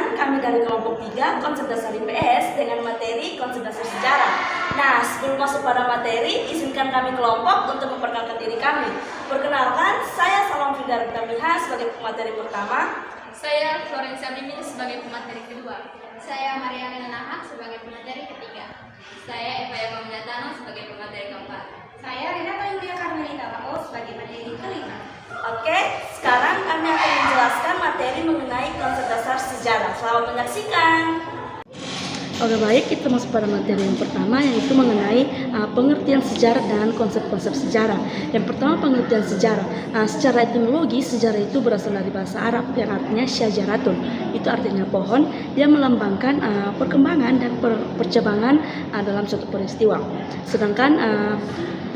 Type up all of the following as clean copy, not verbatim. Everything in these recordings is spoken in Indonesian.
Perkenalkan, kami dari kelompok 3 konsep dasar IPS dengan materi konsep dasar sejarah. Nah, sebelum masuk pada materi, izinkan kami kelompok untuk memperkenalkan diri kami. Perkenalkan, saya Salam Fidar Tamiha sebagai pemateri pertama. Saya Florencia Mimin sebagai pemateri kedua. Saya Mariana Nahak sebagai pemateri ketiga. Saya Eva Yama Minatano sebagai pemateri keempat. Saya Renata Yulia Karmelita Bao sebagai materi kelima. Oke, sekarang kami akan menjelaskan materi mengenai konsep dasar sejarah. Selamat menyaksikan. Oke, baik, kita masuk pada materi yang pertama, yaitu mengenai pengertian sejarah dan konsep-konsep sejarah. Yang pertama, pengertian sejarah. Secara etimologi, sejarah itu berasal dari bahasa Arab yang artinya syajaratun. Itu artinya pohon yang melambangkan perkembangan dan percabangan dalam suatu peristiwa. Sedangkan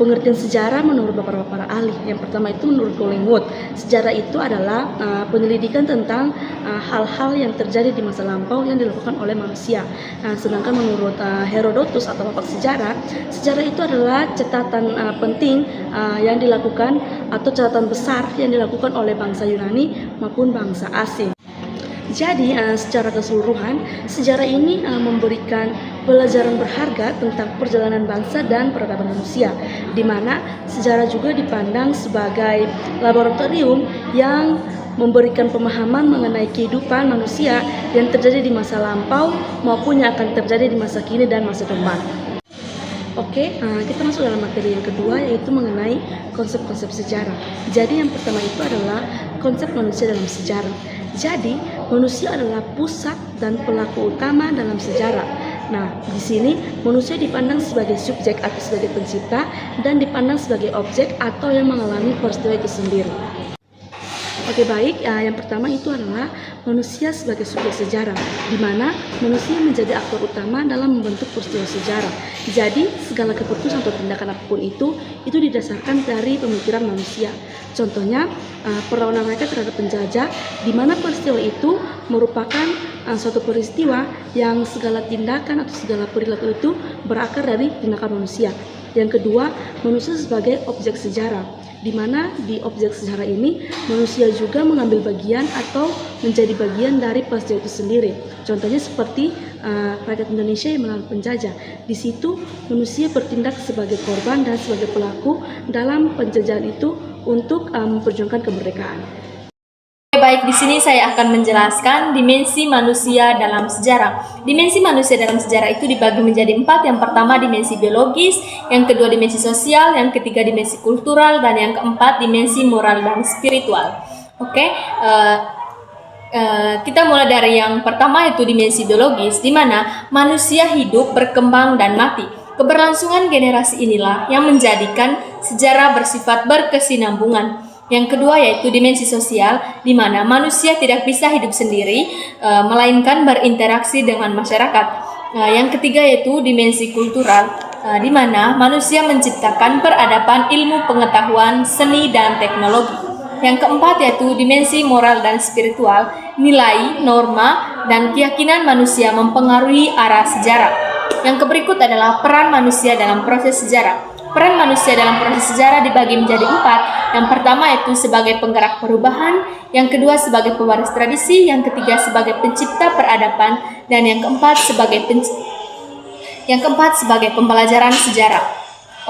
pengertian sejarah menurut beberapa para ahli. Yang pertama itu menurut Collingwood, sejarah itu adalah penyelidikan tentang hal-hal yang terjadi di masa lampau yang dilakukan oleh manusia. Sedangkan menurut Herodotus atau bapak sejarah, sejarah itu adalah catatan penting yang dilakukan atau catatan besar yang dilakukan oleh bangsa Yunani maupun bangsa asing. Jadi secara keseluruhan sejarah ini memberikan pelajaran berharga tentang perjalanan bangsa dan peradaban manusia, di mana sejarah juga dipandang sebagai laboratorium yang memberikan pemahaman mengenai kehidupan manusia yang terjadi di masa lampau maupun yang akan terjadi di masa kini dan masa depan. Oke, kita masuk dalam materi yang kedua, yaitu mengenai konsep-konsep sejarah. Jadi yang pertama itu adalah konsep manusia dalam sejarah. Jadi manusia adalah pusat dan pelaku utama dalam sejarah. Nah, di sini manusia dipandang sebagai subjek atau sebagai pencipta dan dipandang sebagai objek atau yang mengalami peristiwa itu sendiri. Oke, baik, yang pertama itu adalah manusia sebagai subjek sejarah, di mana manusia menjadi aktor utama dalam membentuk peristiwa sejarah. Jadi segala keputusan atau tindakan apapun itu didasarkan dari pemikiran manusia. Contohnya perlawanan mereka terhadap penjajah, di mana peristiwa itu merupakan suatu peristiwa yang segala tindakan atau segala perilaku itu berakar dari tindakan manusia. Yang kedua, manusia sebagai objek sejarah, di mana di objek sejarah ini manusia juga mengambil bagian atau menjadi bagian dari peristiwa itu sendiri. Contohnya seperti rakyat Indonesia yang melawan penjajah. Di situ manusia bertindak sebagai korban dan sebagai pelaku dalam penjajahan itu untuk memperjuangkan kemerdekaan. Baik, di sini saya akan menjelaskan dimensi manusia dalam sejarah. Dimensi manusia dalam sejarah itu dibagi menjadi 4. Yang pertama dimensi biologis, yang kedua dimensi sosial, yang ketiga dimensi kultural, dan yang keempat dimensi moral dan spiritual. Oke, kita mulai dari yang pertama, yaitu dimensi biologis, di mana manusia hidup, berkembang, dan mati. Keberlangsungan generasi inilah yang menjadikan sejarah bersifat berkesinambungan. Yang kedua yaitu dimensi sosial, di mana manusia tidak bisa hidup sendiri, melainkan berinteraksi dengan masyarakat. Yang ketiga yaitu dimensi kultural, di mana manusia menciptakan peradaban ilmu pengetahuan, seni, dan teknologi. Yang keempat yaitu dimensi moral dan spiritual, nilai, norma, dan keyakinan manusia mempengaruhi arah sejarah. Yang berikut adalah peran manusia dalam proses sejarah. Peran manusia dalam proses sejarah dibagi menjadi 4. Yang pertama yaitu sebagai penggerak perubahan, yang kedua sebagai pewaris tradisi, yang ketiga sebagai pencipta peradaban, dan yang keempat sebagai pembelajaran sejarah.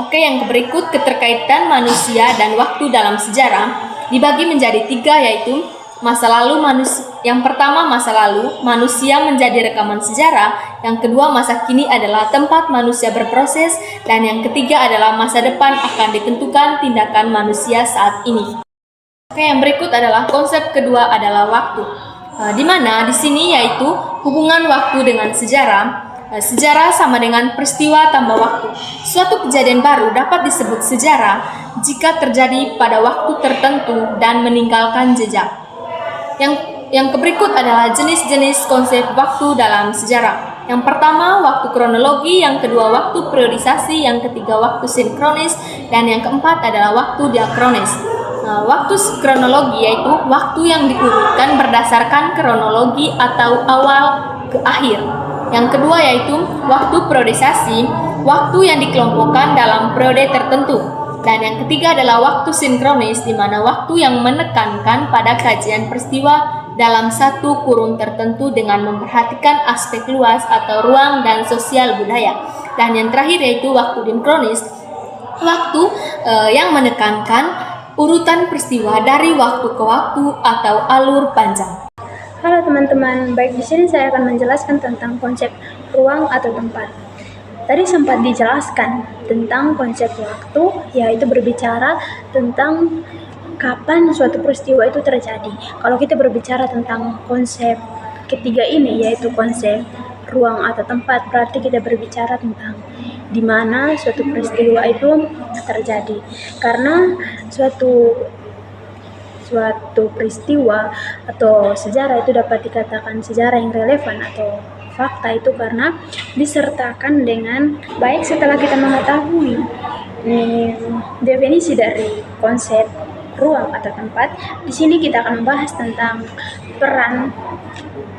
Oke, yang berikut keterkaitan manusia dan waktu dalam sejarah dibagi menjadi 3, yaitu masa lalu manusia. Yang pertama masa lalu, manusia menjadi rekaman sejarah. Yang kedua masa kini adalah tempat manusia berproses, dan yang ketiga adalah masa depan akan ditentukan tindakan manusia saat ini. Oke, yang berikut adalah konsep kedua adalah waktu. Di mana di sini yaitu hubungan waktu dengan sejarah. Sejarah sama dengan peristiwa tambah waktu. Suatu kejadian baru dapat disebut sejarah jika terjadi pada waktu tertentu dan meninggalkan jejak. Yang berikut adalah jenis-jenis konsep waktu dalam sejarah. Yang pertama, waktu kronologi, yang kedua waktu periodisasi, yang ketiga waktu sinkronis, dan yang keempat adalah waktu diakronis. Waktu kronologi yaitu waktu yang diurutkan berdasarkan kronologi atau awal ke akhir. Yang kedua yaitu waktu periodisasi, waktu yang dikelompokkan dalam periode tertentu. Dan yang ketiga adalah waktu sinkronis, di mana waktu yang menekankan pada kajian peristiwa dalam satu kurun tertentu dengan memperhatikan aspek luas atau ruang dan sosial budaya. Dan yang terakhir yaitu waktu dinkronis, waktu yang menekankan urutan peristiwa dari waktu ke waktu atau alur panjang. Halo teman-teman, baik di sini saya akan menjelaskan tentang konsep ruang atau tempat. Tadi sempat dijelaskan tentang konsep waktu, yaitu berbicara tentang kapan suatu peristiwa itu terjadi. Kalau kita berbicara tentang konsep ketiga ini, yaitu konsep ruang atau tempat, berarti kita berbicara tentang di mana suatu peristiwa itu terjadi. Karena suatu peristiwa atau sejarah itu dapat dikatakan sejarah yang relevan atau fakta itu karena disertakan dengan baik. Setelah kita mengetahui definisi dari konsep ruang atau tempat, di sini kita akan membahas tentang peran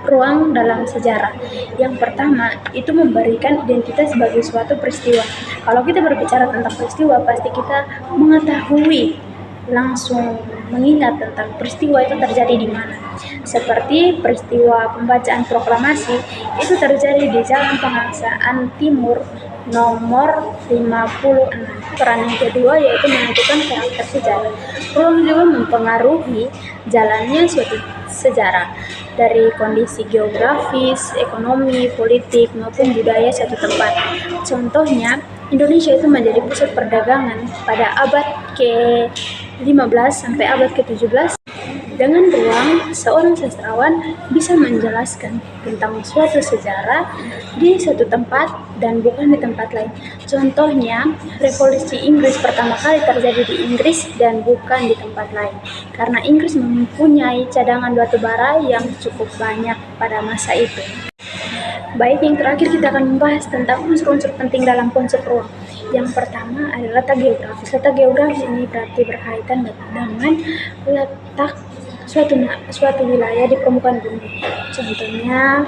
ruang dalam sejarah. Yang pertama, itu memberikan identitas sebagai suatu peristiwa. Kalau kita berbicara tentang peristiwa, pasti kita mengetahui langsung mengingat tentang peristiwa itu terjadi di mana. Seperti peristiwa pembacaan proklamasi itu terjadi di Jalan Pengaksaan Timur nomor 56. Peran yang kedua yaitu menentukan karakter sejarah. Ruang juga mempengaruhi jalannya suatu sejarah dari kondisi geografis, ekonomi, politik maupun budaya suatu tempat. Contohnya, Indonesia itu menjadi pusat perdagangan pada abad ke-15 sampai abad ke-17. Dengan ruang, seorang sastrawan bisa menjelaskan tentang suatu sejarah di suatu tempat dan bukan di tempat lain. Contohnya, revolusi Inggris pertama kali terjadi di Inggris dan bukan di tempat lain. Karena Inggris mempunyai cadangan batu bara yang cukup banyak pada masa itu. Baik, yang terakhir kita akan membahas tentang unsur-unsur penting dalam konsep ruang. Yang pertama adalah letak geografis. Letak geografis ini berarti berkaitan dengan letak suatu wilayah di permukaan bumi. Contohnya,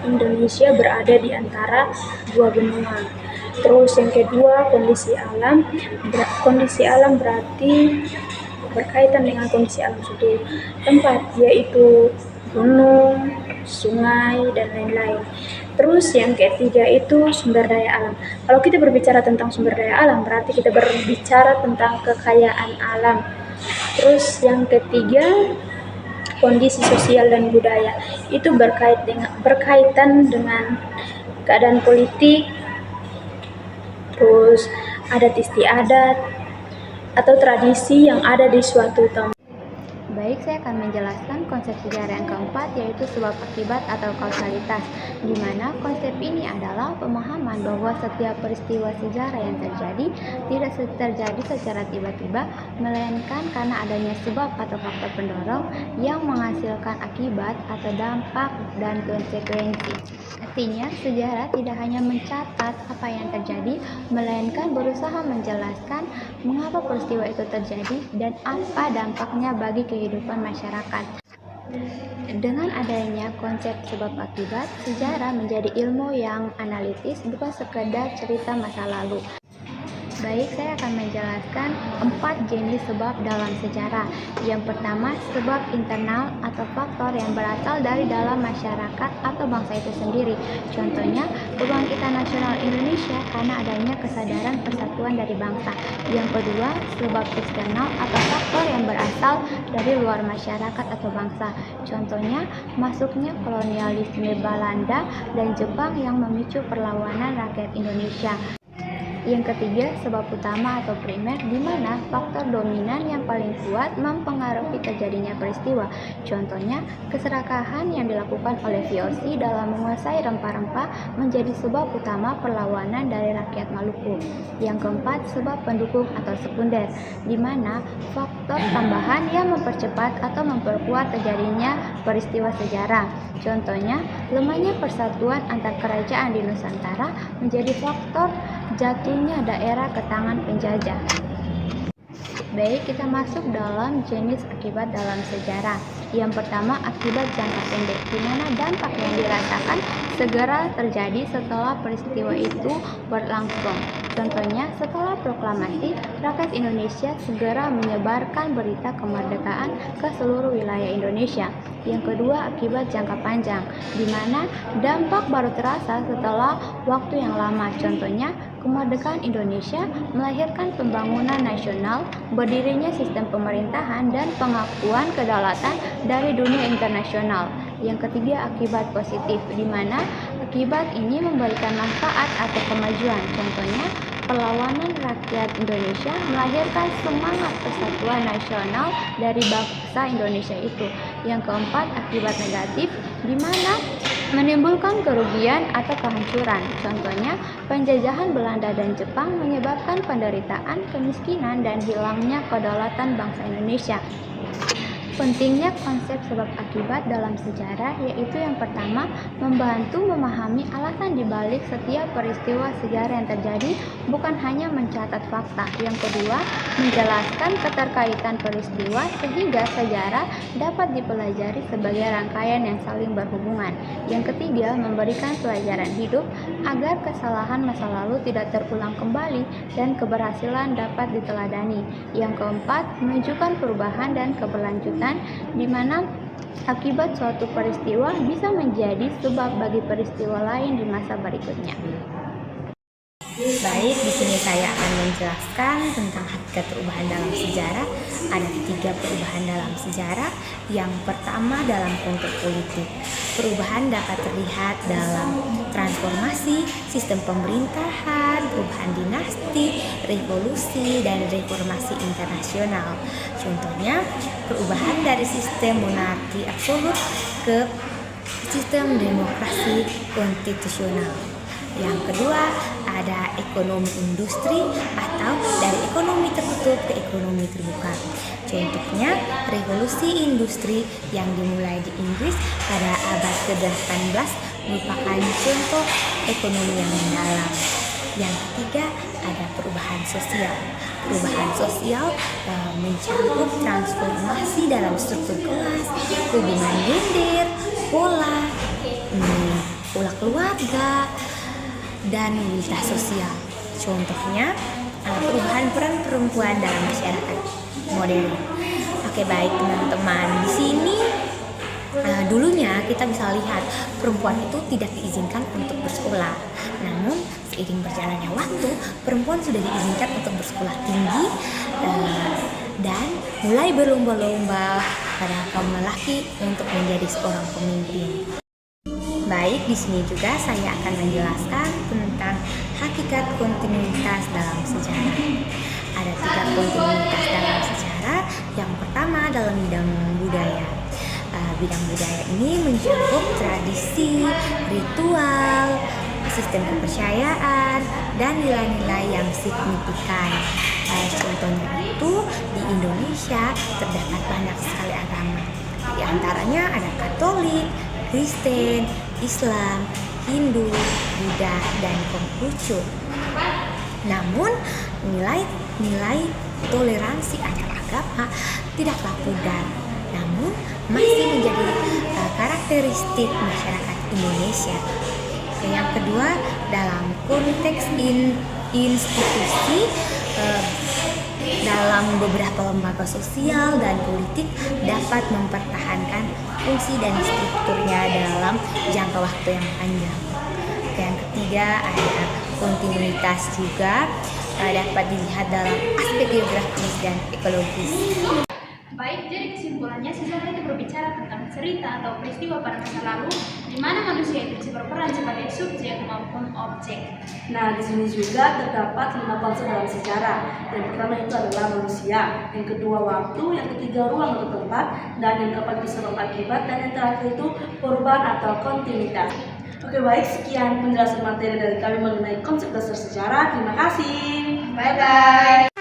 Indonesia berada di antara dua benua. Terus yang kedua, kondisi alam. Kondisi alam berarti berkaitan dengan kondisi alam suatu tempat, yaitu gunung, sungai, dan lain-lain. Terus yang ketiga itu sumber daya alam. Kalau kita berbicara tentang sumber daya alam, berarti kita berbicara tentang kekayaan alam. Terus yang ketiga, kondisi sosial dan budaya. Itu berkaitan dengan keadaan politik, terus adat istiadat, atau tradisi yang ada di suatu tempat. Baik, saya akan menjelaskan konsep sejarah yang keempat, yaitu sebab akibat atau kausalitas, di mana konsep ini adalah pemahaman bahwa setiap peristiwa sejarah yang terjadi tidak terjadi secara tiba-tiba, melainkan karena adanya sebab atau faktor pendorong yang menghasilkan akibat atau dampak dan konsekuensi. Artinya, sejarah tidak hanya mencatat apa yang terjadi, melainkan berusaha menjelaskan mengapa peristiwa itu terjadi dan apa dampaknya bagi kehidupan masyarakat. Dengan adanya konsep sebab akibat, sejarah menjadi ilmu yang analitis, bukan sekedar cerita masa lalu. Baik, saya akan menjelaskan 4 jenis sebab dalam sejarah. Yang pertama, sebab internal atau faktor yang berasal dari dalam masyarakat atau bangsa itu sendiri. Contohnya, kebangkitan nasional Indonesia karena adanya kesadaran persatuan dari bangsa. Yang kedua, sebab eksternal atau faktor yang berasal dari luar masyarakat atau bangsa. Contohnya, masuknya kolonialisme Belanda dan Jepang yang memicu perlawanan rakyat Indonesia. Yang ketiga, sebab utama atau primer, di mana faktor dominan yang paling kuat mempengaruhi terjadinya peristiwa. Contohnya, keserakahan yang dilakukan oleh VOC dalam menguasai rempah-rempah menjadi sebab utama perlawanan dari rakyat Maluku. Yang keempat, sebab pendukung atau sekunder, di mana faktor tambahan yang mempercepat atau memperkuat terjadinya peristiwa sejarah. Contohnya, lemahnya persatuan antar kerajaan di Nusantara menjadi faktor jatuhnya daerah ke tangan penjajah. Baik, kita masuk dalam jenis akibat dalam sejarah. Yang pertama, akibat jangka pendek, di mana dampak yang dirasakan segera terjadi setelah peristiwa itu berlangsung. Contohnya, setelah proklamasi, rakyat Indonesia segera menyebarkan berita kemerdekaan ke seluruh wilayah Indonesia. Yang kedua, akibat jangka panjang, di mana dampak baru terasa setelah waktu yang lama. Contohnya, kemerdekaan Indonesia melahirkan pembangunan nasional, berdirinya sistem pemerintahan, dan pengakuan kedaulatan dari dunia internasional. Yang ketiga, akibat positif, di mana akibat ini memberikan manfaat atau kemajuan. Contohnya, perlawanan rakyat Indonesia melahirkan semangat persatuan nasional dari bangsa Indonesia itu. Yang keempat, akibat negatif, di mana menimbulkan kerugian atau kehancuran. Contohnya, penjajahan Belanda dan Jepang menyebabkan penderitaan, kemiskinan, dan hilangnya kedaulatan bangsa Indonesia. Pentingnya konsep sebab akibat dalam sejarah, yaitu yang pertama, membantu memahami alasan dibalik setiap peristiwa sejarah yang terjadi, bukan hanya mencatat fakta. Yang kedua, menjelaskan keterkaitan peristiwa sehingga sejarah dapat dipelajari sebagai rangkaian yang saling berhubungan. Yang ketiga, memberikan pelajaran hidup agar kesalahan masa lalu tidak terulang kembali dan keberhasilan dapat diteladani. Yang keempat, menunjukkan perubahan dan keberlanjutan, di mana akibat suatu peristiwa bisa menjadi sebab bagi peristiwa lain di masa berikutnya. Baik, di sini saya akan menjelaskan tentang hakikat perubahan dalam sejarah. Ada 3 perubahan dalam sejarah. Yang pertama, dalam konteks politik. Perubahan dapat terlihat dalam transformasi sistem pemerintahan, perubahan dinasti, revolusi, dan reformasi internasional. Contohnya, perubahan dari sistem monarki absolut ke sistem demokrasi konstitusional. Yang kedua, ada ekonomi industri atau dari ekonomi tertutup ke ekonomi terbuka. Contohnya, revolusi industri yang dimulai di Inggris pada abad ke-18 merupakan contoh ekonomi yang mendalam. Yang ketiga, ada perubahan sosial. Perubahan sosial mencakup transformasi dalam struktur kelas, hubungan gender, pola keluarga, dan mobilitas sosial. Contohnya, perubahan peran perempuan dalam masyarakat modern. Oke, baik teman-teman. Di sini dulunya kita bisa lihat perempuan itu tidak diizinkan untuk bersekolah. Namun seiring berjalannya waktu, perempuan sudah diizinkan untuk bersekolah tinggi dan mulai berlomba-lomba pada kaum lelaki untuk menjadi seorang pemimpin. Baik, di sini juga saya akan menjelaskan tentang hakikat kontinuitas dalam sejarah. Ada 3 kontinuitas dalam sejarah. Yang pertama, dalam bidang budaya. Bidang budaya ini mencakup tradisi, ritual, sistem kepercayaan, dan nilai-nilai yang signifikan. Contohnya itu, di Indonesia terdapat banyak sekali agama. Di antaranya ada Katolik, Kristen, Islam, Hindu, Buddha, dan Konghucu. Namun, nilai toleransi antar agama tidaklah pudar, namun masih menjadi karakteristik masyarakat Indonesia. Yang kedua, dalam konteks institusi, dalam beberapa lembaga sosial dan politik dapat mempertahankan fungsi dan strukturnya dalam jangka waktu yang panjang. Yang ketiga, ada kontinuitas juga dapat dilihat dalam aspek geografis dan ekologis. Baik, jadi kesimpulannya sejarah itu berbicara tentang cerita atau peristiwa pada masa lalu di mana manusia itu bisa berperan sebagai subjek maupun objek. Nah, di sini juga terdapat 5 konsep dalam sejarah. Yang pertama itu adalah manusia, yang kedua waktu, yang ketiga ruang atau tempat, dan yang keempat itu sebab akibat, dan yang terakhir itu perubahan atau kontinuitas. Oke, baik, sekian penjelasan materi dari kami mengenai konsep dasar sejarah. Terima kasih. Bye-bye.